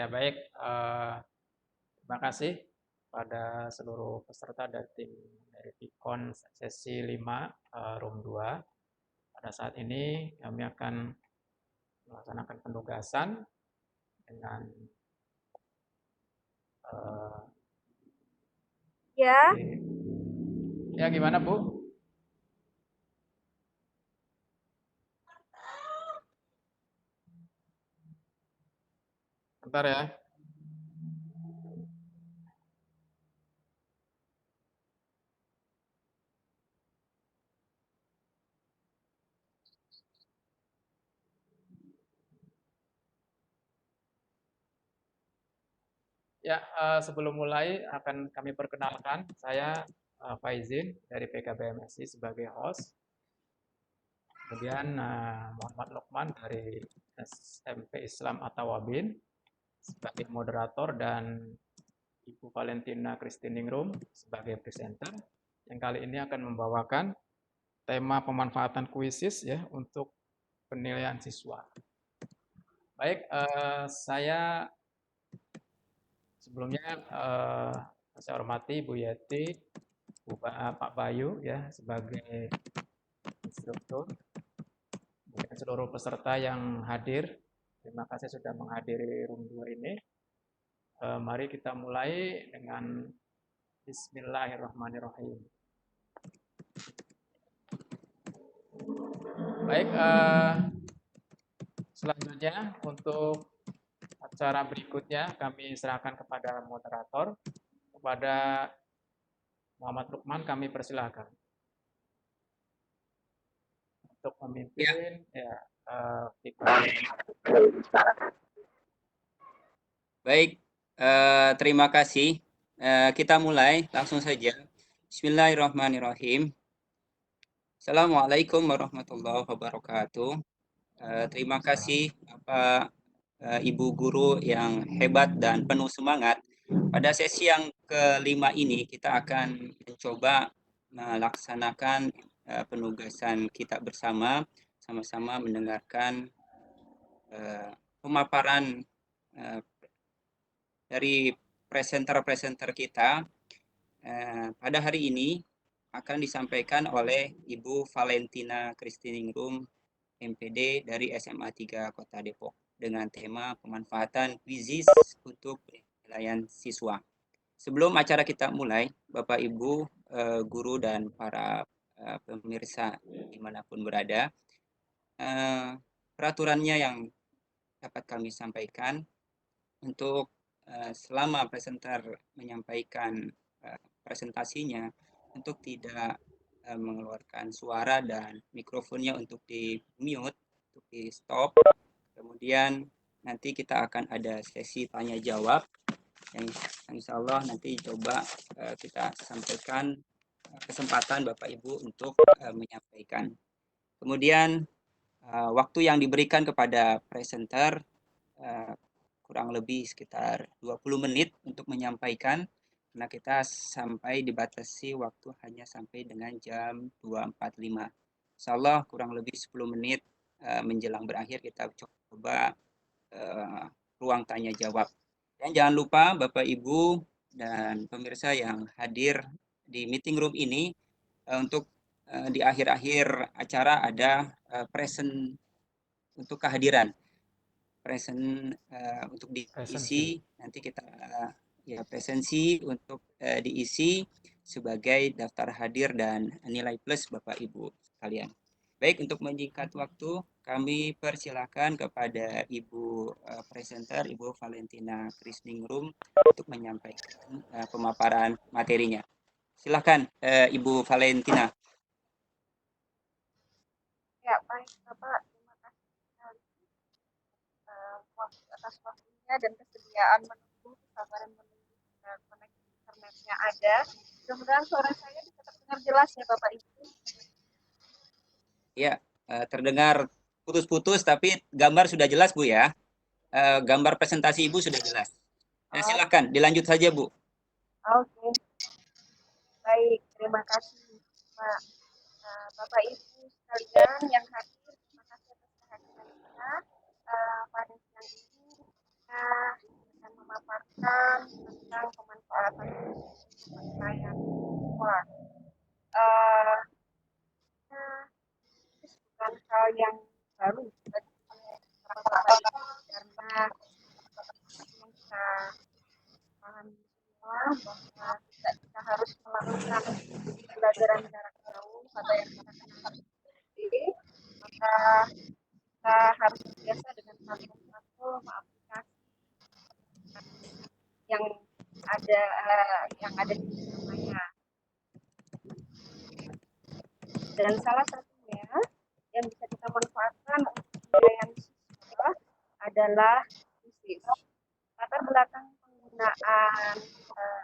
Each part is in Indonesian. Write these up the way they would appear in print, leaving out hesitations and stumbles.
Ya, baik. Terima kasih pada seluruh peserta dari tim dari Vicon sesi 5 room 2. Pada saat ini kami akan melaksanakan penugasan dengan eh, Ya, ya gimana Bu? Bentar ya. Ya, sebelum mulai akan kami perkenalkan, saya Faizin dari PKBMSI sebagai host. Kemudian Muhammad Lokman dari SMP Islam Atawabin sebagai moderator dan Ibu Valentina Kristiningrum sebagai presenter yang kali ini akan membawakan tema pemanfaatan kuisis ya untuk penilaian siswa. Baik, saya sebelumnya saya hormati Bu Yeti, Pak Bayu ya sebagai instruktur, dan seluruh peserta yang hadir. Terima kasih sudah menghadiri room 2 ini. Mari kita mulai dengan Bismillahirrahmanirrahim. Baik, selanjutnya untuk acara berikutnya kami serahkan kepada moderator. Kepada Muhammad Lukman kami persilahkan untuk Ya, memimpin ya baik. Terima kasih. Kita mulai langsung saja. Bismillahirrahmanirrahim. Assalamualaikum warahmatullahi wabarakatuh. Terima kasih Bapak, Ibu guru yang hebat dan penuh semangat. Pada sesi yang kelima ini kita akan mencoba melaksanakan penugasan kita bersama, sama-sama mendengarkan pemaparan eh, dari presenter-presenter kita. Pada hari ini akan disampaikan oleh Ibu Valentina Kristiningrum, MPD dari SMA 3 Kota Depok dengan tema pemanfaatan kuisis untuk penilaian siswa. Sebelum acara kita mulai, Bapak Ibu guru dan para pemirsa dimanapun berada, peraturannya yang dapat kami sampaikan untuk selama presenter menyampaikan presentasinya untuk tidak mengeluarkan suara dan mikrofonnya untuk di mute, untuk di stop. Kemudian nanti kita akan ada sesi tanya jawab yang insya Allah nanti coba kita sampaikan kesempatan Bapak Ibu untuk menyampaikan. Kemudian waktu yang diberikan kepada presenter kurang lebih sekitar 20 menit untuk menyampaikan, karena kita sampai dibatasi waktu hanya sampai dengan jam 2.45. Insya Allah kurang lebih 10 menit menjelang berakhir kita coba ruang tanya jawab. Dan jangan lupa Bapak Ibu dan pemirsa yang hadir di meeting room ini untuk di akhir-akhir acara ada present untuk kehadiran present untuk presensi. diisi nanti kita ya presensi untuk diisi sebagai daftar hadir dan nilai plus Bapak Ibu sekalian. Baik, untuk menyingkat waktu kami persilakan kepada Ibu presenter Ibu Valentina Krisningrum untuk menyampaikan pemaparan materinya. Silakan Ibu Valentina. ya baik Bapak. Terima kasih sekali atas waktunya dan kesediaan menunggu, kesabaran menunggu koneksi internetnya ada. Mudah-mudahan suara saya bisa terdengar jelas ya Bapak Ibu. Ya, terdengar putus-putus tapi gambar sudah jelas Bu ya. Gambar presentasi Ibu sudah jelas. Silakan dilanjut saja Bu. Oke, baik. Terima kasih Pak. Bapak Ibu sekalian yang hadir, terima kasih atas kehadirannya pada siang ini. memaparkan tentang pemanfaatan pakaian siswa. Nah, itu bukan hal yang baru bagi orang tua ini karena yang kita pahami semua bahwa kita harus melakukan pembelajaran jarak jauh atau yang kita kenal seperti maka kita harus terbiasa dengan platform aplikasi yang ada di dunia maya. Dan salah satunya yang bisa kita manfaatkan untuk pemberdayaan siswa adalah krisis. Latar belakang penggunaan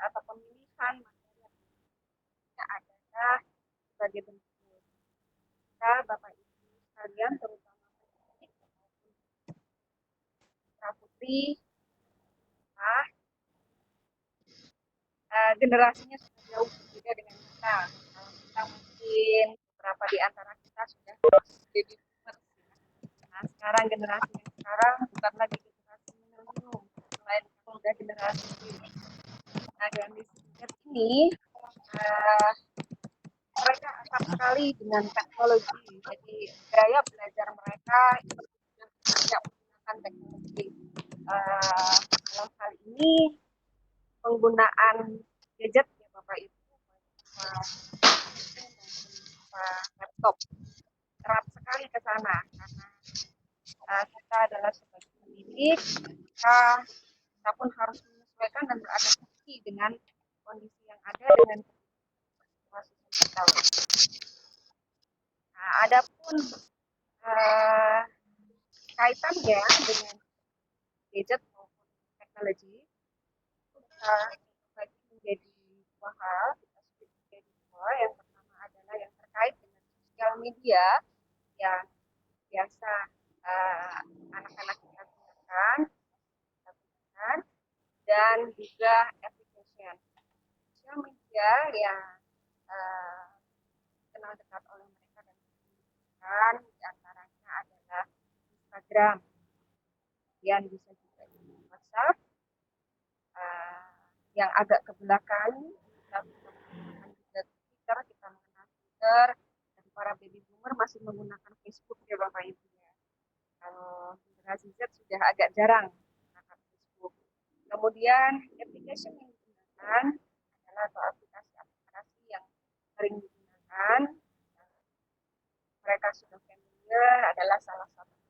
atau pemilihan materialnya adalah sebagai bentuk kita Bapak Ibu sekalian terutama pendidik maupun putra putri generasinya sudah jauh berbeda dengan kita. Kalau kita mungkin beberapa di antara kita sudah baby boomers. Nah, sekarang generasi yang sekarang bukan lagi generasi milenium, melainkan sudah generasi Z. Nah, generasi Z ini mereka akrab sekali dengan teknologi. Jadi gaya belajar mereka itu sudah banyak menggunakan teknologi. Dalam hal ini penggunaan gadget ya Bapak Ibu, laptop erat sekali ke sana karena kita adalah sebagai pendidik, kita pun harus menyesuaikan dan beradaptasi dengan kondisi yang ada dengan situasi kita. Nah, adapun kaitannya dengan gadget maupun teknologi itu bisa bagi menjadi dua hal, kita sebut menjadi dua. Yang pertama adalah yang terkait dengan sosial media yang biasa anak-anak kita gunakan, dan juga application sosial media yang kenal dekat oleh mereka dan digunakan diantaranya adalah Instagram, kemudian bisa juga di WhatsApp, yang agak ke belakang kita menggunakan juga Twitter, kita mengenal Twitter, dan para baby boomer masih menggunakan Facebook ya Bapak Ibu ya. Kalau generasi Z sudah agak jarang menggunakan Facebook. Kemudian application yang digunakan adalah atau aplikasi-aplikasi yang sering digunakan, mereka sudah familiar adalah salah satu.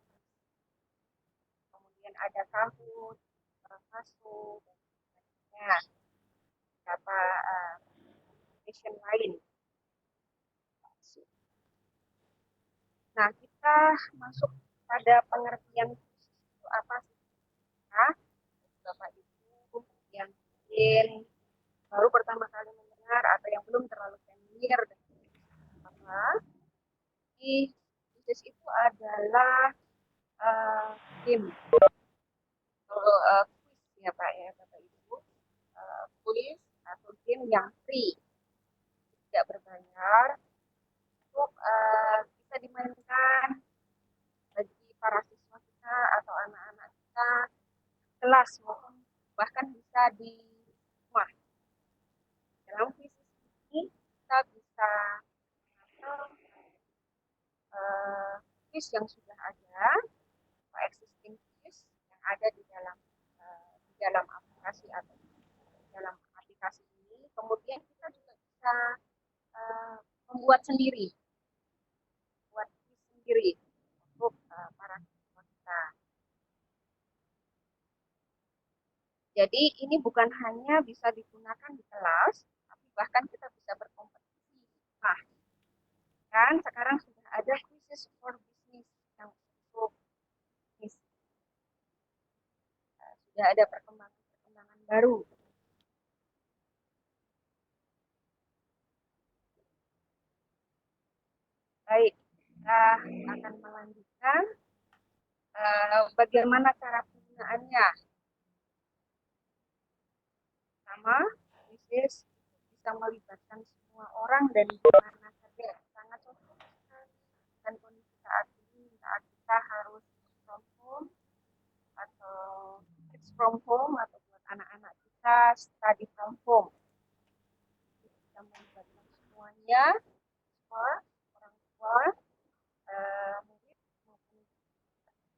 Kemudian ada Kahoot, Masuk, dan sebagainya. Beberapa application lain. Nah, kita masuk pada pengertian itu apa sih? Nah, Bapak Ibu yang mungkin baru pertama kali mendengar atau yang belum terlalu familiar dengan apa, di bisnis itu adalah game atau quiz ya Pak ya Bapak Ibu, quiz atau game yang free, tidak berbayar, untuk bisa dimainkan bagi para siswa kita atau anak-anak kita kelas maupun bahkan bisa di rumah. Dalam quiz ini kita bisa quiz yang sudah ada, existing quiz yang ada di dalam aplikasi atau di dalam aplikasi ini. Kemudian kita juga bisa membuat sendiri, buat quiz sendiri untuk para siswa kita. Jadi ini bukan hanya bisa digunakan di kelas, tapi bahkan kita bisa berkompetisi. Nah, kan sekarang sudah ada quizzes for business yang untuk bisnis. Sudah ada perkembangan baru. Baik, kita akan melanjutkan bagaimana cara penggunaannya. Pertama, bisnis bisa melibatkan semua orang dan di mana saja, sangat cocok dan kondisi saat ini saat kita harus from home atau work from home atau buat anak-anak kita study from home. Kita melibatkan semuanya, semua orang tua, murid maupun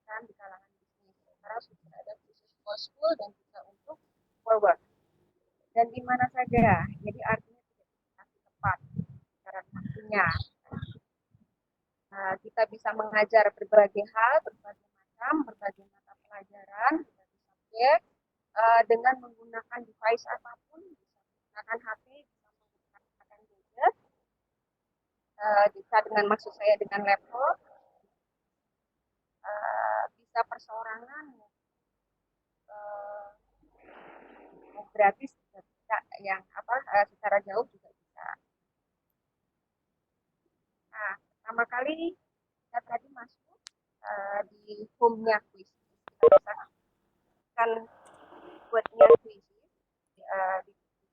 kan di kalangan bisnis. Karena sudah ada khusus for school dan juga untuk for work. Dan di mana saja, jadi artinya tidak dikasih tepat cara waktunya. Kita bisa mengajar berbagai hal, berbagai macam, berbagai mata pelajaran, berbagai subjek, dengan menggunakan device apapun, bisa menggunakan HP, bisa menggunakan gadget, bisa dengan maksud saya dengan laptop, bisa perseorangan, gratis juga bisa, yang secara jauh juga bisa. Nah, pertama kali kita tadi masuk di home-nya quiz. Kita bisa kan buatnya quiz di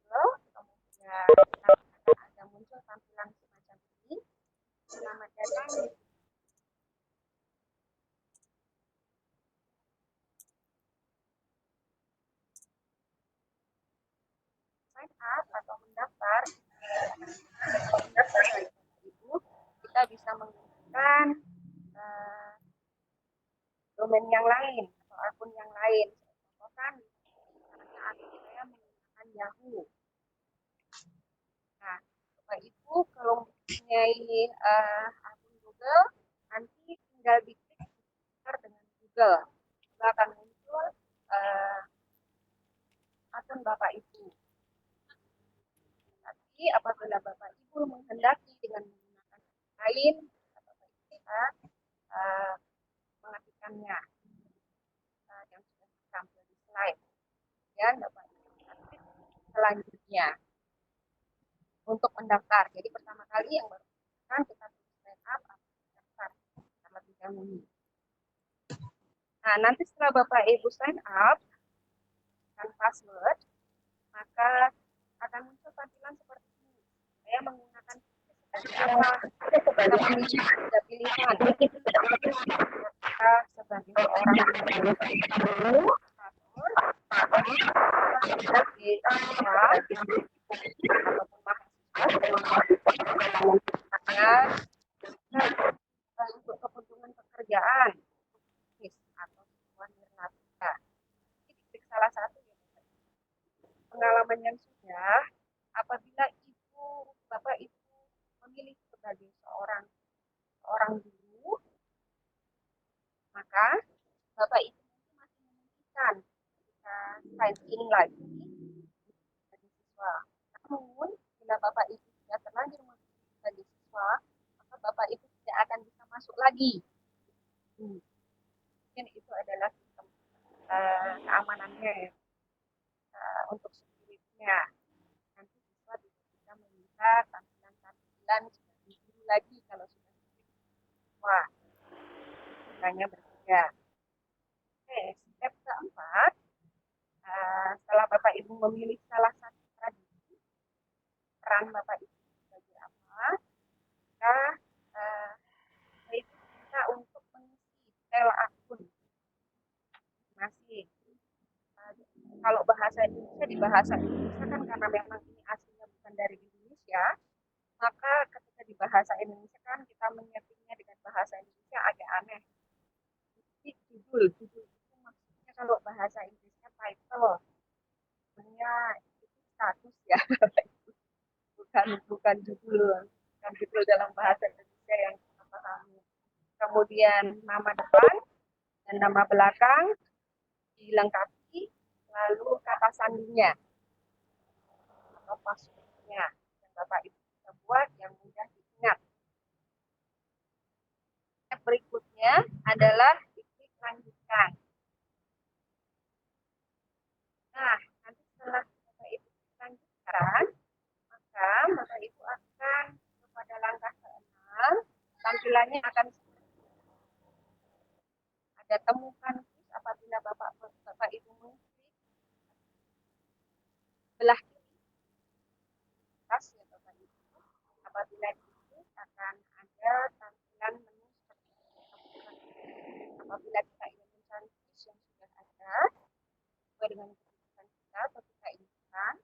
Google, kemudian ada muncul tampilan semacam ini. Selamat datang di sign up atau mendaftar itu kita bisa menggunakan domain yang lain atau akun yang lain. Contohkan misalnya akun saya menggunakan Yahoo. Nah, Bapak Ibu kalau mempunyai akun Google, nanti tinggal diklik dengan Google. Google akan muncul akun Bapak Ibu. Tapi apabila Bapak Ibu menghendaki dengan menggunakan lain, Bapak Ibu bisa mengetikkannya yang sudah tampil di slide. Dan Bapak Ibu klik selanjutnya untuk mendaftar. Jadi pertama kali yang baru kita sign up atau mendaftar terlebih dahulu. Nah, nanti setelah Bapak Ibu sign up dan password, maka akan muncul tampilan seperti ini. Saya menggunakan apa? Kita memiliki tiga pilihan. Kita sebagai seorang administrator, sebagai siswa, ataupun mahasiswa, untuk kepentingan pekerjaan, atau siswa nirlaba. Ini salah satu pengalaman yang sudah, apabila Bapak Ibu memilih sebagai seorang guru, maka Bapak Ibu masih memungkinkan ketika sign in lagi sebagai siswa. Namun, bila Bapak Ibu sudah terlanjur masuk sebagai siswa, maka Bapak Ibu tidak akan bisa masuk lagi. Mungkin itu adalah sistem keamanannya untuk security-nya. Nanti siswa bisa melihat tampilan sebagai guru lagi kalau sudah siswa. Hanya berbeda. Oke, step keempat, setelah Bapak Ibu memilih salah satu strategi, peran Bapak Ibu sebagai apa, maka itu bisa untuk mengisi detail akun masih. Kalau bahasa Indonesia di bahasa Indonesia kan karena memang ini aslinya bukan dari Indonesia, maka ketika di bahasa Indonesia kan kita menyetingnya dengan bahasa Indonesia agak aneh. Jadi judul itu maksudnya kalau bahasa Inggrisnya title, sebenarnya itu status ya, bukan judul dalam bahasa Indonesia yang kita pahami. Kemudian nama depan dan nama belakang dilengkapi, lalu kata sandinya atau passwordnya yang Bapak Ibu bisa buat yang mudah diingat. Step berikutnya adalah diklik lanjutkan. Nah, nanti setelah Bapak Ibu lanjutkan, maka Bapak Ibu akan kepada langkah ke-6, tampilannya akan ada temukan apabila Bapak Ibu mengklik belah kiri atas ya Bapak Ibu, apabila diklik akan ada tampilan menu seperti ini. Apabila kita ingin mencari yang sudah ada sesuai dengan kebutuhan kita, kita atau kita inginkan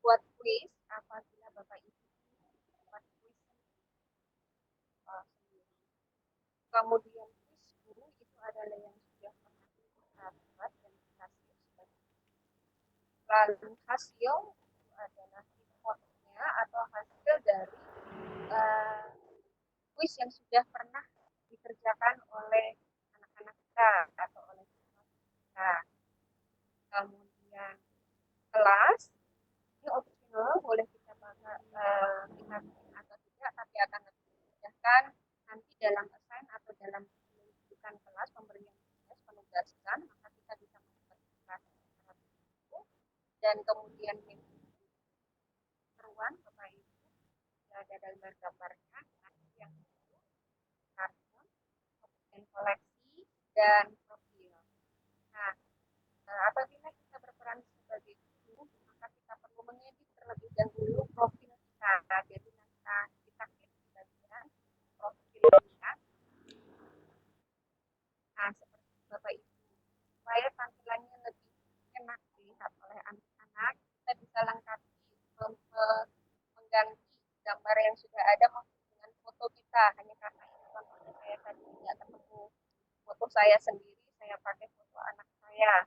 buat quiz apabila Bapak Ibu buat quiz sendiri. Kemudian quiz guru itu adalah yang sudah pernah kita buat dan kita hasil. Lalu hasil itu adalah reportnya atau hasil dari quiz yang sudah pernah dikerjakan oleh anak-anak kita atau oleh siswa kita. Kemudian kelas ini optional, boleh kita kita bikin atau tidak, tapi akan lebih dimudahkan nanti dalam assign atau dalam penunjukan kelas, pemberian tugas, penugasan, maka kita bisa membuat kelas itu. Dan kemudian seruan Bapak Ibu ada gambar-gambarnya, yang itu kartun, kemudian koleksi dan profil. Nah, apabila kita berperan sebagai guru, maka kita perlu mengedit terlebih dahulu profil kita. Jadi kita klik di bagian profilnya. Nah, seperti Bapak Ibu, supaya tampilannya lebih enak dilihat oleh anak-anak, kita bisa lengkapi mengganti gambar yang sudah ada dengan foto kita. Hanya karena ini contohnya saya tadi tidak ketemu foto saya sendiri, saya pakai foto anak saya.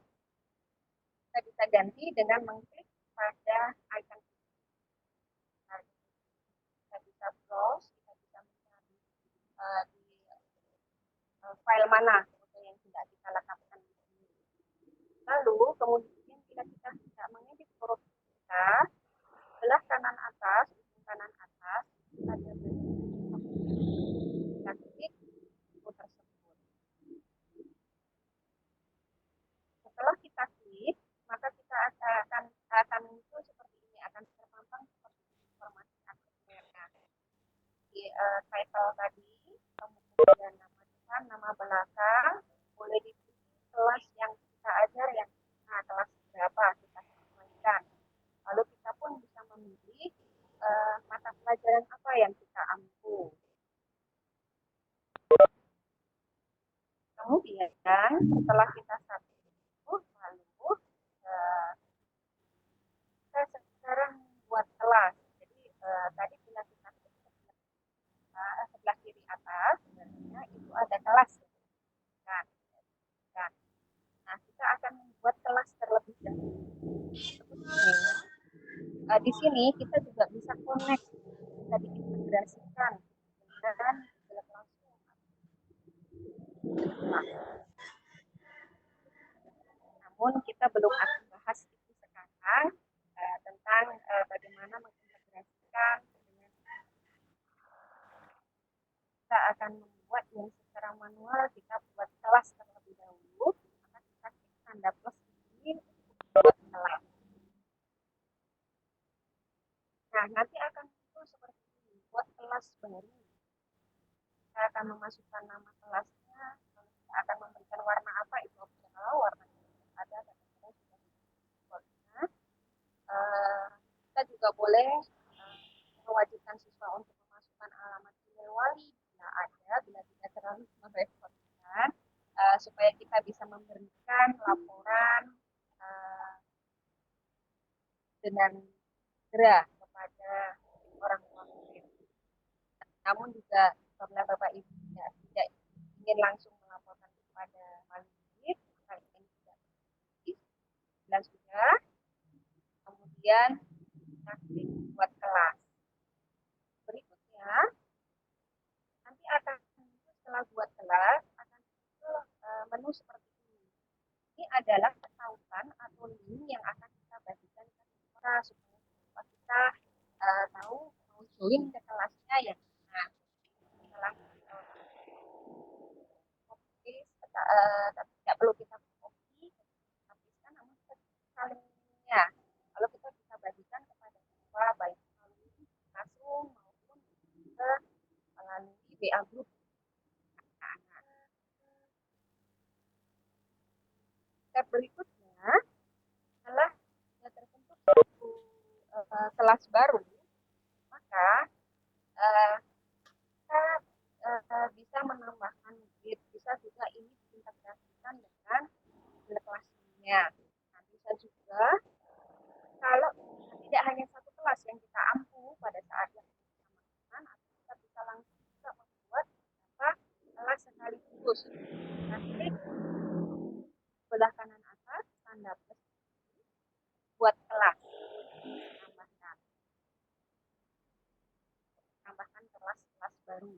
Kita bisa ganti dengan mengklik pada icon. Kita bisa browse, kita bisa mencari di file mana foto yang tidak kita letakkan di sini. Lalu kemudian kita bisa mengedit profil kita, sebelah kanan atas, kanan atas ada kita klik foto tersebut. Setelah kita klik, maka kita akan muncul seperti ini, akan terpampang seperti informasi akunnya. Di title tadi, kemudian nama depan, nama belakang, boleh dipilih kelas yang kita ajar, yang kelas berapa kita sesuaikan. Lalu kita pun bisa memilih mata pelajaran apa yang kita ambil. Kemudian setelah kita submit, lalu kita sekarang buat kelas. Jadi tadi bila kita sebelah kiri atas, sebenarnya itu ada kelas. Nah, kita akan membuat kelas terlebih dahulu. Di sini kita juga bisa connect, bisa diintegrasikan dengan Google Classroom. Namun kita belum akan bahas itu sekarang tentang bagaimana mengintegrasikan dengan kita akan membuat yang secara manual, kita buat kelas terlebih dahulu, maka kita klik tanda plus ini untuk buat kelas. Nah, nanti akan muncul seperti ini, buat kelas baru. Kita akan memasukkan nama kelasnya, kita akan memberikan warna apa, itu opsional, warna ada dan sudah dibuatnya. Kita juga boleh mewajibkan siswa untuk memasukkan alamat email wali bila ada, bila tidak terlalu merepotkan, supaya kita bisa memberikan laporan dengan segera kepada orang tua murid. Namun juga apabila Bapak Ibu tidak ingin langsung melaporkan kepada wali murid, maka ini tidak berarti. Bila sudah, kemudian kita klik buat kelas. Berikutnya, nanti akan setelah buat kelas akan muncul menu seperti ini. Ini adalah ketautan atau link yang akan kita bagikan ke siswa supaya kita tahu mau join ke kelasnya yang mana. Setelah copy, tidak perlu kita copy, habiskan, namun kita saling linknya. Lalu kita bisa bagikan kepada siswa baik melalui Classroom maupun juga melalui WA Group. Step berikutnya, setelah terbentuk kelas baru, maka kita bisa menambahkan murid, bisa juga ini diintegrasikan dengan Google Classroom-nya. Nah, bisa juga hanya satu kelas yang kita ampu pada saat yang bersamaan, atau kita bisa langsung juga membuat beberapa kelas sekaligus. Kita klik sebelah kanan atas tanda plus buat kelas, tambahkan kelas-kelas baru.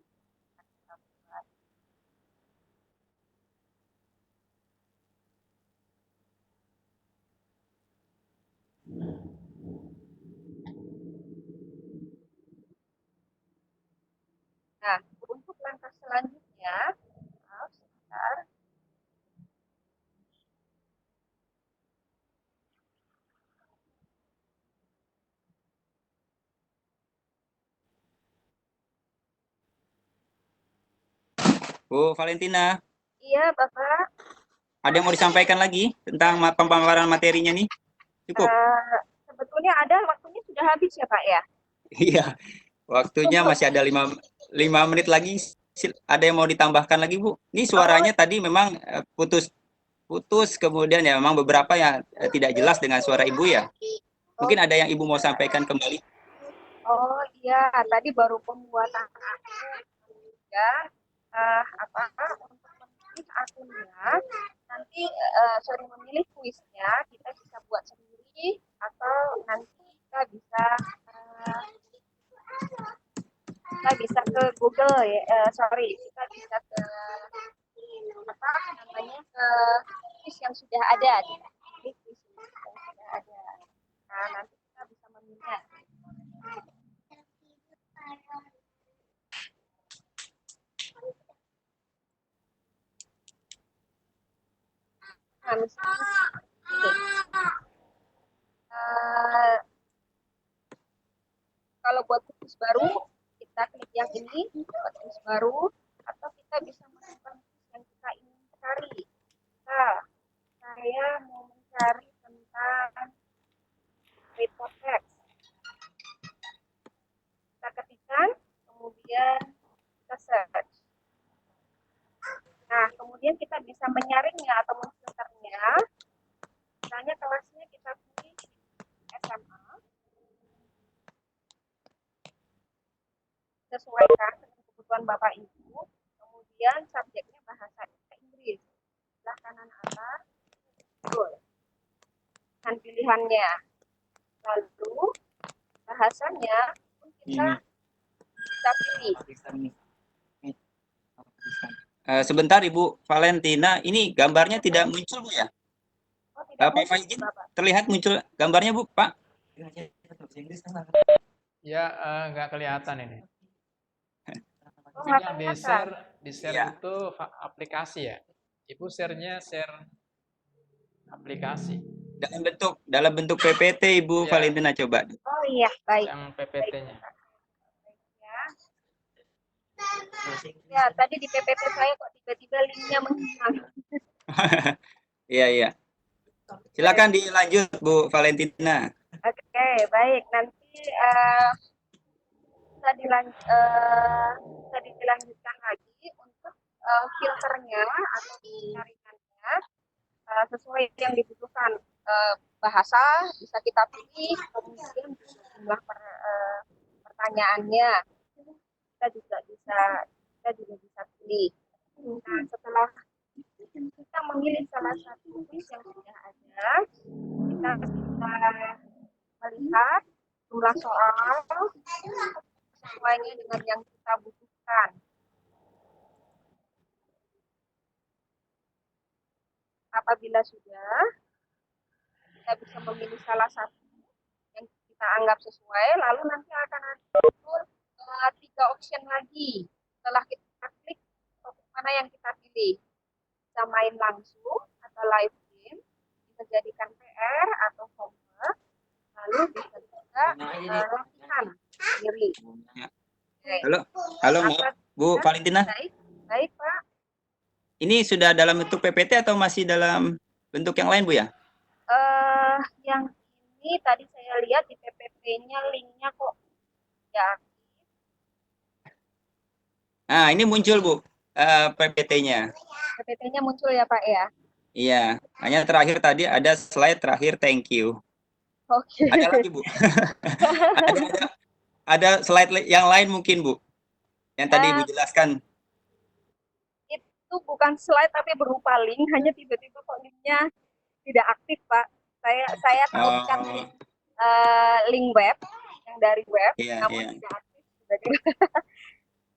Nah, untuk langkah selanjutnya, maaf sebentar. Bu Valentina, Iya, Bapak. ada yang mau disampaikan lagi tentang pemaparan materinya nih? Cukup? Sebetulnya ada, waktunya sudah habis ya, Pak ya? Iya, waktunya masih ada 5 menit lagi. Ada yang mau ditambahkan lagi, Bu? Ini suaranya tadi memang putus, kemudian ya memang beberapa yang tidak jelas dengan suara Ibu ya. Mungkin ada yang Ibu mau sampaikan kembali. Oh iya, tadi baru pembuatan akun ya. Untuk memilih akunnya, nanti memilih kuisnya kita bisa buat sendiri, atau nanti kita bisa ke Google ya, kita bisa ke ke kuis yang sudah ada, kuis yang sudah ada. Nah, nanti kita bisa memilih. Nah, misalnya kalau buat kuis baru, kita klik yang ini, buat kuis baru, atau kita bisa menemukan kuis yang kita ingin cari. Nah, saya mau mencari tentang report text. Kita ketikkan, kemudian kita search. Nah, kemudian kita bisa menyaringnya atau memfilternya. Misalnya kelasnya kita pilih SMA. Sesuaikan dengan kebutuhan Bapak Ibu. Kemudian subjeknya bahasa Inggris. Sebelah kanan atas, betul. Dan pilihannya. Lalu bahasanya pun kita pilih. Sebentar Ibu Valentina, ini gambarnya tidak muncul Bu ya? Oh, tidak Pak muncul, Faizin, Bapak. terlihat muncul gambarnya Bu, Pak? Ya, nggak kelihatan ini. Oh, Mungkin nggak yang kelihatan. di-share Iya. itu aplikasi ya. Ibu share aplikasi. Dalam bentuk PPT Ibu Ya. Valentina coba. Oh iya, baik. Yang PPT-nya. Ya, tadi di PPT saya kok tiba-tiba linknya menghilang. Iya, iya. Silakan dilanjut Bu Valentina. Oke, baik. Nanti bisa dilanjutkan lagi untuk filternya atau penyaringannya sesuai yang dibutuhkan. Bahasa bisa kita pilih, kemudian jumlah pertanyaannya kita juga bisa pilih. Nah, setelah kita memilih salah satu kuis yang sudah ada, kita bisa melihat jumlah soal sesuainya dengan yang kita butuhkan. Apabila sudah, kita bisa memilih salah satu yang kita anggap sesuai, lalu nanti akan ada 3 option lagi. Setelah kita klik topik mana yang kita pilih, bisa main langsung atau live game, bisa jadikan PR atau homework, lalu bisa juga latihan sendiri. Halo Bu Valentina. Baik Pak. Ini sudah dalam bentuk PPT atau masih dalam bentuk yang lain Bu ya? Yang ini tadi saya lihat di PPT-nya linknya kok ya. Nah, ini muncul Bu PPT-nya. PPT-nya muncul ya Pak ya? Iya, hanya terakhir tadi ada slide terakhir thank you. Oke. Ada lagi Bu? Ada slide yang lain mungkin Bu, yang tadi Ibu Eh, jelaskan. itu bukan slide tapi berupa link, hanya tiba-tiba kok linknya tidak aktif, Pak. Saya tautkan Oh, link web yang dari web, iya, namun iya. tidak aktif tiba-tiba.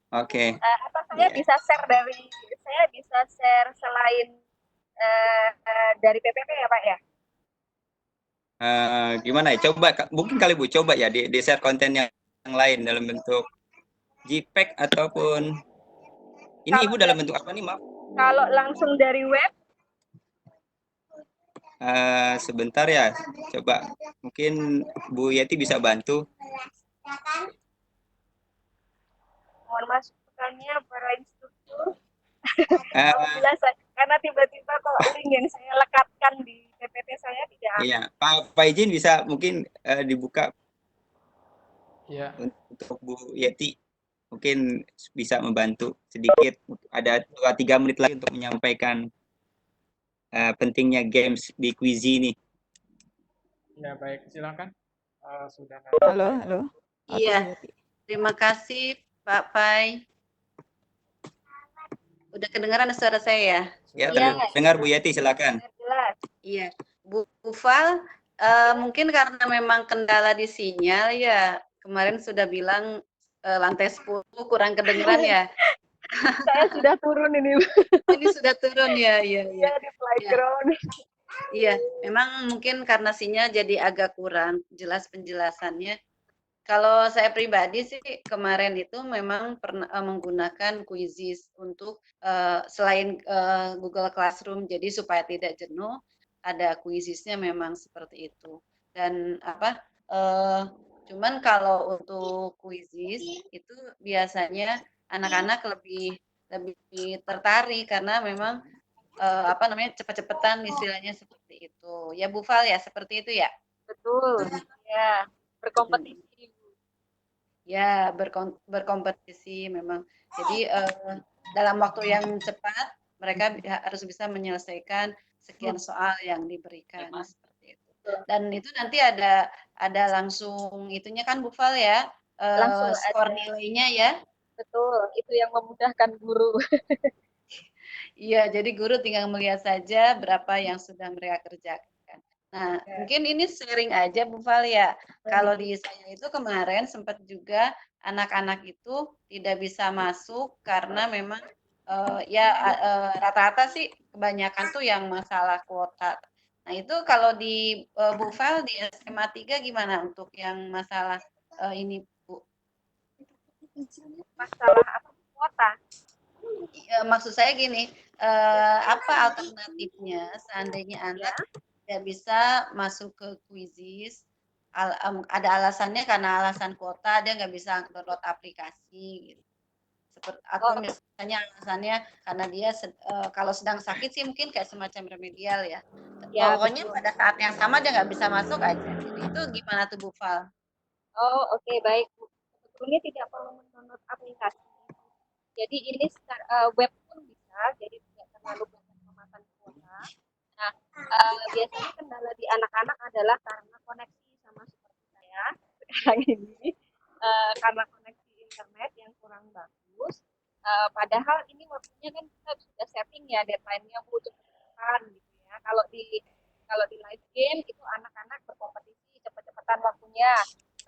Oke. Apa Iya. saya bisa share selain dari PPP ya, Pak ya? Gimana ya? Coba mungkin kali Bu coba ya di share konten yang lain dalam bentuk JPEG ataupun ini Kalau Ibu dalam bentuk apa nih, Maaf? kalau langsung dari web, Sebentar ya. Coba mungkin Bu Yeti bisa bantu. mohon masukannya para instruktur. Eh, Apabila karena tiba-tiba kok link yang saya lekatkan di PPT saya tidak iya, aktif. Pak Izin bisa mungkin dibuka Ya, untuk Bu Yeti. Mungkin bisa membantu sedikit. Ada 2-3 menit lagi untuk menyampaikan pentingnya games di Quizy ini. ya baik, silakan. Sudah Halo, ada. halo. Iya, terima kasih Pak Pai. Udah kedengaran suara saya ya? Ya, Iya, dengar Bu Yeti, silakan. jelas. Iya, Bu Val, mungkin karena memang kendala di sinyal ya, kemarin sudah bilang lantai 10 kurang kedengeran ya. Saya sudah turun ini, Ini sudah turun ya, iya, iya. di playground. Iya, memang mungkin karena sinyal jadi agak kurang jelas penjelasannya. Kalau saya pribadi sih kemarin itu memang pernah menggunakan Quizzes untuk selain Google Classroom, jadi supaya tidak jenuh, ada Quizzes-nya memang seperti itu. Dan apa? Cuman kalau untuk Quizzes itu biasanya anak-anak lebih lebih tertarik karena memang apa namanya cepat-cepatan istilahnya seperti itu. Ya Bu Fal ya seperti itu ya. Betul. Ya, berkompetisi. Ya, berkompetisi memang. Jadi dalam waktu yang cepat mereka harus bisa menyelesaikan sekian soal yang diberikan seperti itu. Dan itu nanti ada langsung itunya kan Bu Fal ya, Langsung skor ada. nilainya ya. Betul, itu yang memudahkan guru. Iya, jadi guru tinggal melihat saja berapa yang sudah mereka kerjakan. Nah, mungkin ini sharing aja Bu Fal ya. Kalau di saya itu kemarin sempat juga anak-anak itu tidak bisa masuk karena memang rata-rata sih kebanyakan tuh yang masalah kuota. Nah, itu kalau di Bu Fal di SMA 3 gimana untuk yang masalah ini Bu? Masalah apa kuota? Maksud saya gini, apa alternatifnya seandainya anak tidak bisa masuk ke Quizzes, ada alasannya karena alasan kuota dia nggak bisa download aplikasi gitu. Atau misalnya alasannya karena dia kalau sedang sakit sih mungkin kayak semacam remedial ya. Ya, Pokoknya betul. pada saat yang sama dia nggak bisa masuk aja. Jadi itu gimana tuh Bu Fal? Oh, oke, baik. Sebetulnya tidak perlu mendownload aplikasi. Jadi ini web pun bisa, jadi tidak terlalu banyak memakan kuota. Nah, biasanya kendala di anak-anak adalah karena koneksi sama seperti saya sekarang ini, karena koneksi internet yang kurang bagus. Padahal ini waktunya kan kita sudah setting ya deadline-nya butuh cepat gitu ya. Kalau di live game itu anak-anak berkompetisi cepat-cepatan waktunya.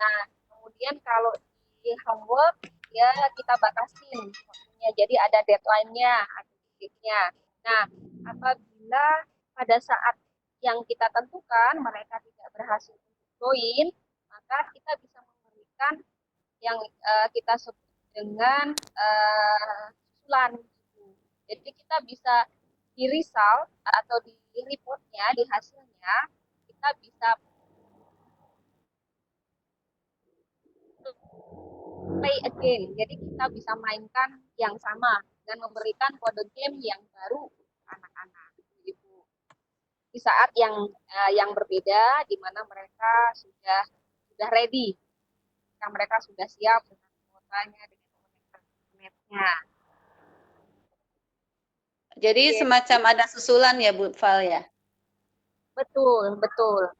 Nah, kemudian kalau di homework ya kita batasin waktunya. Jadi ada deadline-nya, ada titiknya. Nah, apabila pada saat yang kita tentukan mereka tidak berhasil untuk join, maka kita bisa memberikan yang kita sebut dengan susulan. Gitu. Jadi kita bisa di result atau di reportnya, di hasilnya, kita bisa play again. Jadi kita bisa mainkan yang sama dan memberikan kode game yang baru anak-anak. Gitu. Di saat yang berbeda, di mana mereka sudah ready, mereka sudah siap dengan kuotanya, dengan internetnya. Jadi semacam ada susulan ya Bu Fal ya? Betul, betul.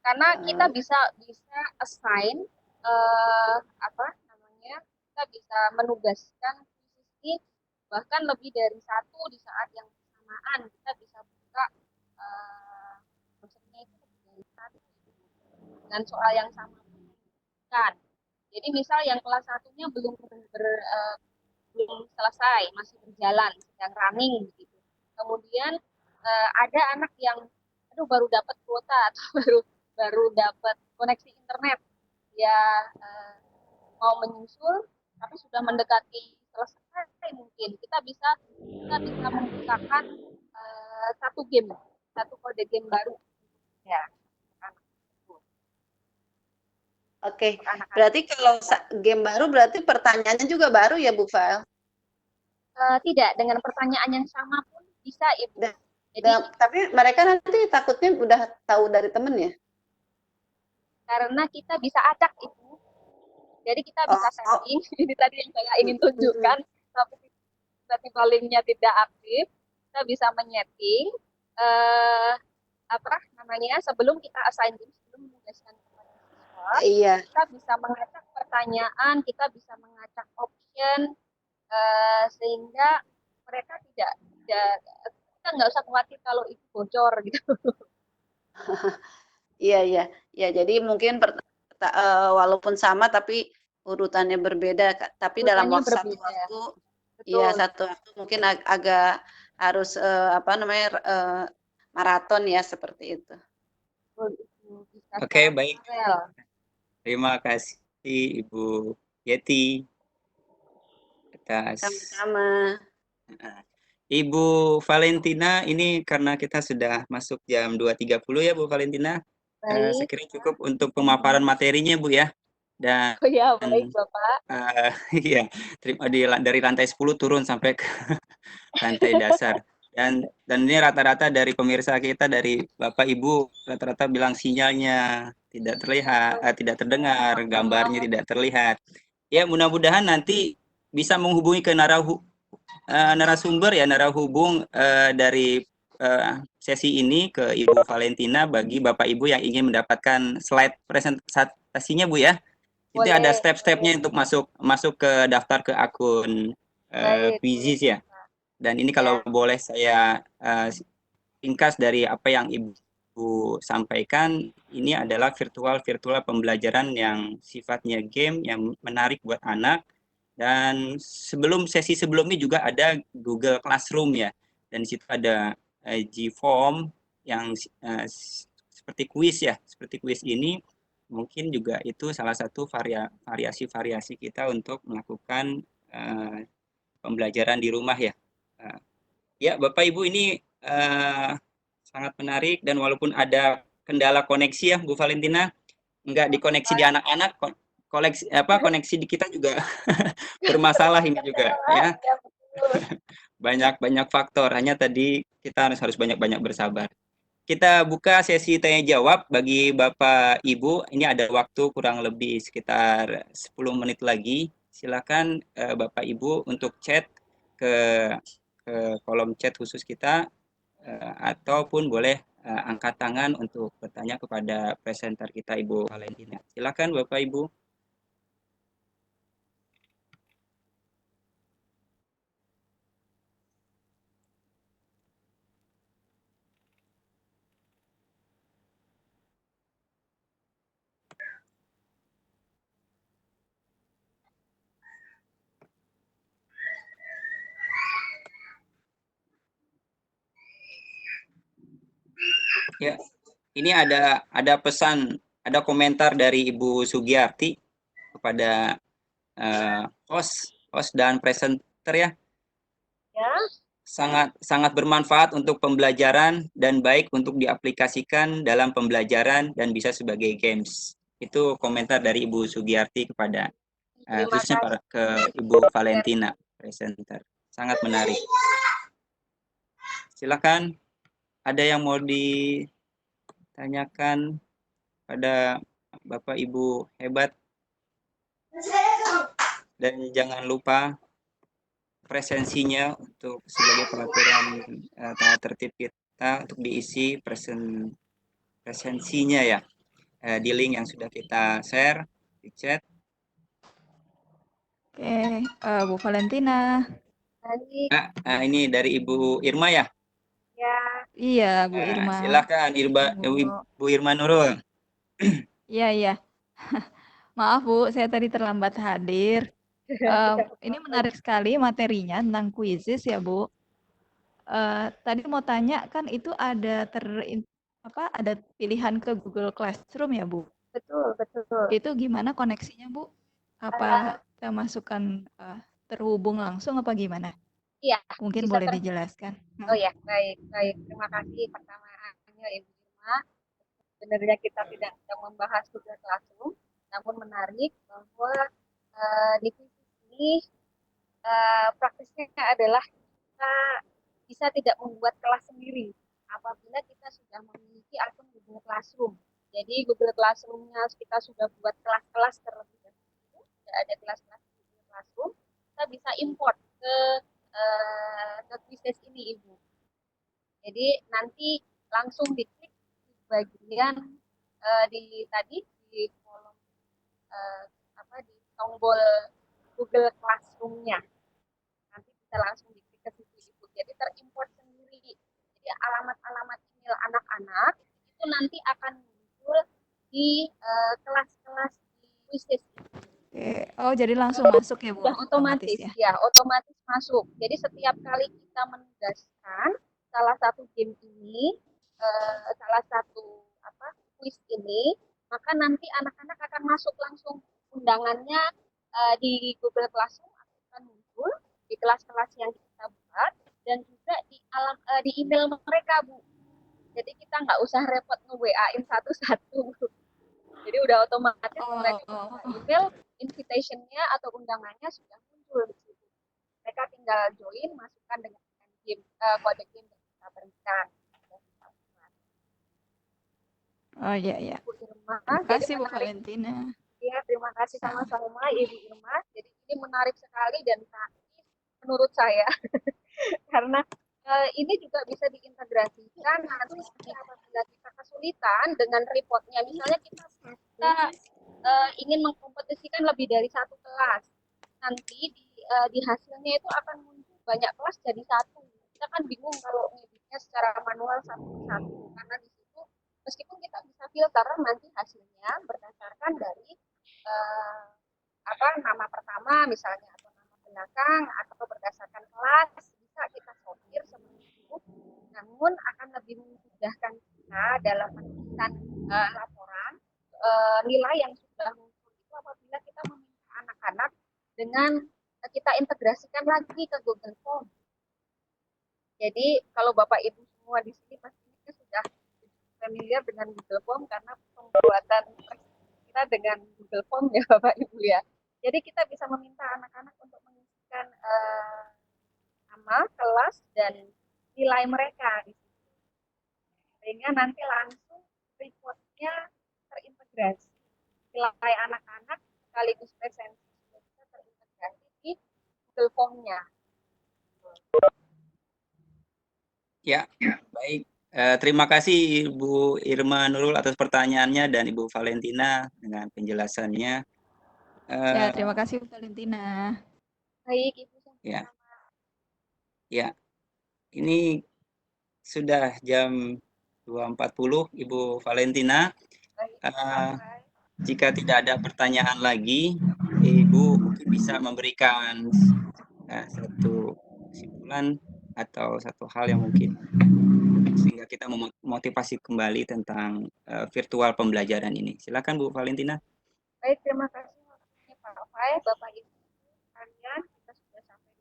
Karena kita bisa assign apa namanya, kita bisa menugaskan ini bahkan lebih dari satu di saat yang bersamaan. Kita bisa buka maksudnya itu lebih dari satu dengan soal yang sama kan. Jadi misal yang kelas satunya belum selesai, masih berjalan, sedang running gitu. Kemudian ada anak yang aduh baru dapat kuota atau baru dapat koneksi internet, dia mau menyusul tapi sudah mendekati selesai mungkin kita bisa membukakan satu kode game baru ya anak. Oke, berarti kalau game baru berarti pertanyaannya juga baru ya Bu Fal? Tidak, dengan pertanyaan yang sama pun bisa Ibu. Jadi, tapi mereka nanti takutnya udah tahu dari temen ya? Karena kita bisa acak Ibu. Jadi kita bisa setting, ini tadi yang saya ingin tunjukkan, tapi tiba-tiba linknya tidak aktif, kita bisa menyeting apa namanya sebelum kita assign game, sebelum menugaskan kepada siswa, kita bisa mengacak pertanyaan, kita bisa mengacak option, sehingga mereka kita nggak usah khawatir kalau itu bocor gitu. Iya. Jadi mungkin walaupun sama tapi urutannya berbeda, tapi dalam satu waktu, iya satu waktu mungkin agak harus maraton ya seperti itu. Oke, baik. Terima kasih Ibu Yeti atas. Sama-sama. Ibu Valentina, ini karena kita sudah masuk jam 2.30 ya Bu Valentina. Saya kira cukup untuk pemaparan materinya Bu ya. Dan baik Bapak. Iya, dari lantai 10 turun sampai ke lantai dasar. Dan ini rata-rata dari pemirsa kita, dari Bapak Ibu, rata-rata bilang sinyalnya tidak terlihat, tidak terdengar, gambarnya tidak terlihat. Ya, mudah-mudahan nanti bisa menghubungi ke narasumber ya, narahubung dari sesi ini ke Ibu Valentina bagi Bapak Ibu yang ingin mendapatkan slide presentasinya Bu ya. Itu ada step-stepnya untuk masuk ke daftar ke akun Quizizz ya. Dan ini kalau boleh saya ringkas dari apa yang Ibu sampaikan, ini adalah virtual pembelajaran yang sifatnya game yang menarik buat anak. Dan sesi sebelumnya juga ada Google Classroom ya. Dan di situ ada Gform yang seperti kuis ya. Seperti kuis ini mungkin juga itu salah satu variasi kita untuk melakukan pembelajaran di rumah ya. Ya, Bapak Ibu, ini sangat menarik, dan walaupun ada kendala koneksi ya Bu Valentina, enggak dikoneksi di anak-anak, koneksi di kita juga bermasalah ini juga ya. Banyak faktor, hanya tadi kita harus banyak bersabar. Kita buka sesi tanya jawab bagi Bapak Ibu. Ini ada waktu kurang lebih sekitar 10 menit lagi. Silakan Bapak Ibu untuk chat ke kolom chat khusus kita, ataupun boleh angkat tangan untuk bertanya kepada presenter kita Ibu Valentina. Silakan Bapak Ibu. Ya, ini ada pesan, ada komentar dari Ibu Sugiyarti kepada host dan presenter ya. Ya. Sangat bermanfaat untuk pembelajaran dan baik untuk diaplikasikan dalam pembelajaran dan bisa sebagai games. Itu komentar dari Ibu Sugiyarti kepada khususnya ke Ibu Valentina, presenter. Sangat menarik. Silakan. Ada yang mau ditanyakan pada Bapak Ibu hebat? Dan jangan lupa presensinya untuk sebagai peraturan tata tertib kita untuk diisi presensinya ya. di link yang sudah kita share di chat. Oke, Bu Valentina. Baik, Ini dari Ibu Irma ya? ya. Iya, Bu Irma. Silakan Ibu Irma Nurul. Iya. Maaf Bu, saya tadi terlambat hadir. Ini menarik sekali materinya tentang kuisis ya Bu. Tadi mau tanya kan itu ada ada pilihan ke Google Classroom ya Bu? Betul. Itu gimana koneksinya Bu? Apa kita masukkan terhubung langsung apa gimana? Iya, Mungkin bisa boleh dijelaskan. Oh ya, baik. Terima kasih pertanyaannya Ibu Irma. Sebenarnya kita tidak sedang membahas Google Classroom, namun menarik bahwa di kuis ini praktisnya adalah kita bisa tidak membuat kelas sendiri apabila kita sudah memiliki akun Google Classroom. Jadi Google Classroom-nya kita sudah buat kelas-kelas terlebih dahulu, sudah ada kelas-kelas di Google Classroom, kita bisa import ke Quizizz ini Ibu. Jadi nanti langsung diklik di bagian di kolom di tombol Google Classroom-nya. Nanti bisa langsung diklik ke situ Ibu. Jadi terimport sendiri. Jadi alamat-alamat email anak-anak itu nanti akan muncul di kelas-kelas di Quizizz. Oh, jadi langsung masuk ya Bu? Sudah otomatis ya, otomatis masuk. Jadi setiap kali kita menugaskan salah satu game ini, salah satu kuis ini, maka nanti anak-anak akan masuk langsung undangannya di Google Classroom akan muncul di kelas-kelas yang kita buat dan juga di email mereka Bu. Jadi kita nggak usah repot nge-WA-in satu-satu. Jadi udah otomatis mereka email invitation-nya atau undangannya sudah muncul di situ. Mereka tinggal join, masukkan dengan game, kode game yang kita berikan. Oh iya. Terima kasih Bu Valentina. Iya, terima kasih sama-sama Ibu Irma. Jadi ini menarik sekali dan praktis menurut saya. Karena ini juga bisa diintegrasikan nanti apabila kita kesulitan dengan reportnya. Misalnya kita ingin mengkompetisikan lebih dari satu kelas. Nanti di hasilnya itu akan muncul banyak kelas jadi satu. Kita kan bingung kalau ngeditnya secara manual satu-satu. Karena di situ meskipun kita bisa filter nanti hasilnya berdasarkan dari nama pertama misalnya atau nama belakang atau berdasarkan kelas bisa kita sortir seperti itu. Namun akan lebih memudahkan kita dalam menuliskan laporan nilai yang sudah muncul itu apabila kita meminta anak-anak dengan kita integrasikan lagi ke Google Form. Jadi kalau Bapak Ibu semua di sini pastinya sudah familiar dengan Google Form karena pembuatan kita dengan Google Form ya Bapak Ibu ya. Jadi kita bisa meminta anak-anak untuk mengisikan nama, kelas, dan nilai mereka di situ. Sehingga nanti langsung reportnya terintegrasi. Nilai anak-anak sekaligus presensi sudah bisa terintegrasi di Google Form-nya. Ya, baik. Terima kasih Ibu Irma Nurul atas pertanyaannya dan Ibu Valentina dengan penjelasannya. Ya, terima kasih Bu Valentina. Baik, Ibu sama-sama. Ya, ini sudah jam 2.40 Ibu Valentina. Jika tidak ada pertanyaan lagi, Ibu mungkin bisa memberikan satu kesimpulan atau satu hal yang mungkin sehingga kita memotivasi kembali tentang virtual pembelajaran ini. Silakan Bu Valentina. Baik, terima kasih Pak Fai, Bapak Ibu sekalian, kita sudah sampai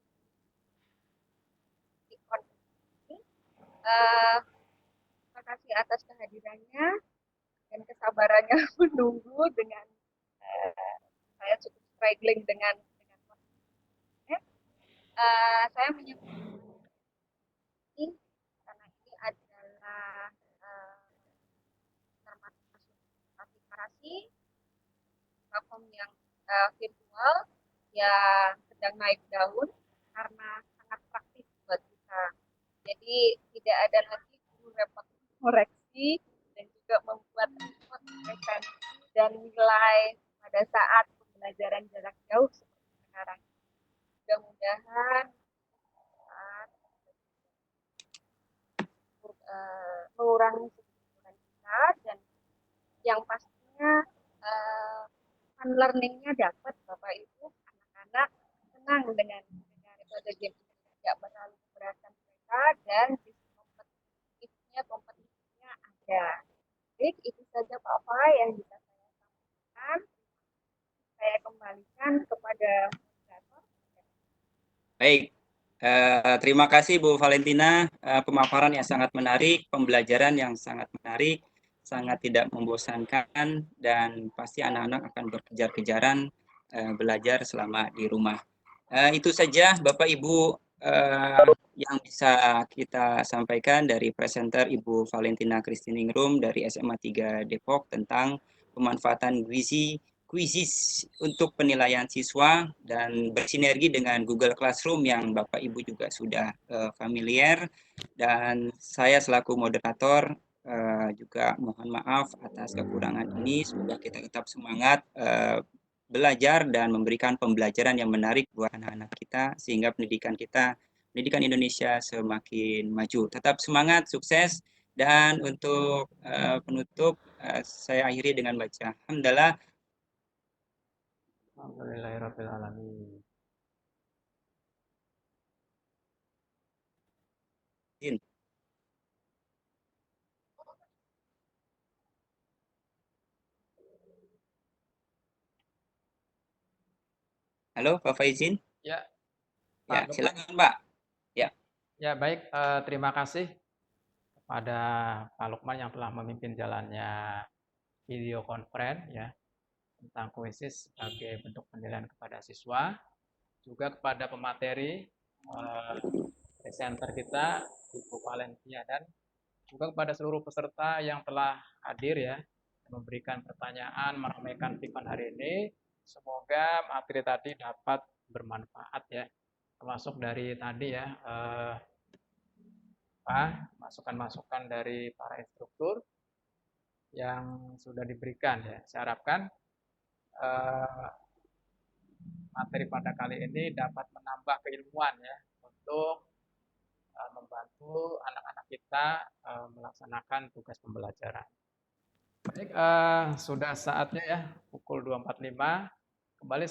di konferensi ini. Terima kasih atas kehadirannya dan kesabarannya menunggu dengan saya cukup struggling dengan saya menyebut ini karena ini adalah termasuk aplikasi platform yang virtual yang sedang naik daun karena sangat praktis buat kita. Jadi tidak ada lagi perlu repot koreksi dan juga juga membuat repot preferensi dan nilai pada saat pembelajaran jarak jauh seperti sekarang. Mudah-mudahan mengurangi kebobolan kita, dan yang pastinya fun learning-nya dapat Bapak Ibu, anak-anak senang dengan metode game ini, tidak terlalu memberatkan mereka, dan sisi kompetisinya ada. Baik, itu saja Bapak yang bisa saya sampaikan. Saya kembalikan kepada moderator. Baik, terima kasih Bu Valentina, pemaparan yang sangat menarik, pembelajaran yang sangat menarik, sangat tidak membosankan, dan pasti anak-anak akan berkejar-kejaran belajar selama di rumah. Itu saja Bapak Ibu yang bisa kita sampaikan dari presenter Ibu Valentina Kristiningrum dari SMA 3 Depok tentang pemanfaatan Quizzes untuk penilaian siswa dan bersinergi dengan Google Classroom yang Bapak Ibu juga sudah familiar, dan saya selaku moderator juga mohon maaf atas kekurangan ini. Semoga kita tetap semangat belajar dan memberikan pembelajaran yang menarik buat anak-anak kita sehingga pendidikan Indonesia semakin maju. Tetap semangat, sukses, dan untuk penutup saya akhiri dengan baca hamdalah. Alhamdulillahirabbil alamin. Halo, Pak Faizin. Ya, Ya, Pak Lukman. silakan Pak. Ya. Ya, baik, terima kasih kepada Pak Lukman yang telah memimpin jalannya video conference ya tentang Quizzes sebagai bentuk penilaian kepada siswa, juga kepada pemateri presenter kita Ibu Valentina, dan juga kepada seluruh peserta yang telah hadir ya, memberikan pertanyaan, meramaikan event hari ini. Semoga materi tadi dapat bermanfaat ya, termasuk dari tadi ya masukan-masukan dari para instruktur yang sudah diberikan ya. Saya harapkan materi pada kali ini dapat menambah keilmuan ya untuk membantu anak-anak kita melaksanakan tugas pembelajaran. Baik, sudah saatnya ya pukul 2.45 kembali